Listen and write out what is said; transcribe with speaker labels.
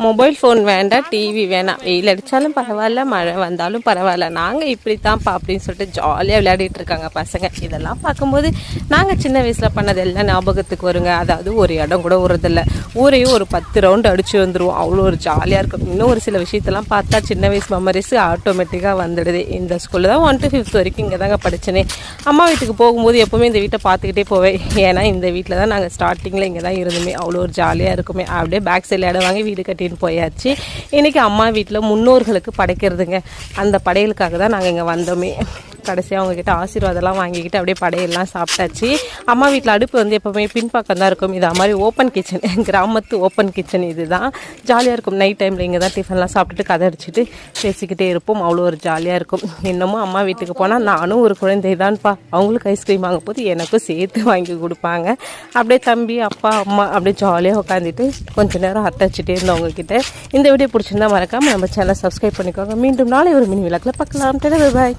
Speaker 1: Mobile phone வேண்டாம், TV வேணாம், வெயில் அடித்தாலும் பரவாயில்ல, மழை வந்தாலும் பரவாயில்ல, நாங்கள் இப்படி தான்ப்பா அப்படின்னு சொல்லிட்டு ஜாலியாக விளையாடிட்டு இருக்காங்க பசங்க. இதெல்லாம் பார்க்கும்போது நாங்கள் சின்ன வயசில் பண்ணது எல்லாம் ஞாபகத்துக்கு வருங்க. அதாவது ஒரு இடம் கூட விடுறதில்ல, ஊரையும் ஒரு 10 ரவுண்டு அடித்து வந்துடுவோம். அவ்வளோ ஒரு ஜாலியாக இருக்கும். இன்னும் ஒரு சில விஷயத்தெல்லாம் பார்த்தா சின்ன வயசு மெமரிஸ் ஆட்டோமேட்டிக்காக வந்துடுது. இந்த ஸ்கூலில் தான் 1 to 5th வரைக்கும் இங்கே தாங்க படித்தேனே. அம்மா வீட்டுக்கு போகும்போது எப்போவுமே இந்த வீட்டை பார்த்துக்கிட்டே போவேன். ஏன்னா இந்த வீட்டில் தான் நாங்கள் ஸ்டார்டிங்கில் இங்கே தான் இருந்துமே. அவ்வளோ ஒரு ஜாலியாக இருக்குமே. அப்படியே பேக் சைடில் இடம் வாங்கி வீடு கட்டின்னு போயாச்சு. இன்றைக்கி அம்மா வீட்டில் முன்னோர்களுக்கு படைக்கிறதுங்க. அந்த படையலுக்காக தான் நாங்கள் இங்கே வந்தோமே. கடைசியாக அவங்கக்கிட்ட ஆசீர்வாதம்லாம் வாங்கிக்கிட்டு அப்படியே படையெல்லாம் சாப்பிட்டாச்சு. அம்மா வீட்டில் அடுப்பு வந்து எப்போவுமே பின்பக்கம் தான் இருக்கும். இது மாதிரி ஓப்பன் கிச்சன், கிராமத்து ஓப்பன் கிச்சன். இது தான் ஜாலியாக இருக்கும். நைட் டைமில் இங்கே தான் டிஃபன்லாம் சாப்பிட்டுட்டு கதை அடிச்சுட்டு பேசிக்கிட்டே இருப்போம். அவ்வளோ ஒரு ஜாலியாக இருக்கும். இன்னமும் அம்மா வீட்டுக்கு போனால் நானும் ஒரு குழந்தை தான்ப்பா. அவங்களுக்கு ஐஸ்கிரீம் வாங்க போது எனக்கும் சேர்த்து வாங்கி கொடுப்பாங்க. அப்படியே தம்பி, அப்பா, அம்மா அப்படியே ஜாலியாக உட்காந்துட்டு கொஞ்சம் நேரம் அரைச்சிட்டே இருந்தவங்கக்கிட்ட. இந்த வீடியோ பிடிச்சிருந்தா மறக்காமல் நம்ம சேனலை சப்ஸ்கிரைப் பண்ணிக்கோங்க. மீண்டும் நாளை ஒரு மினி விளக்கில் பார்க்கலாம். பாய்.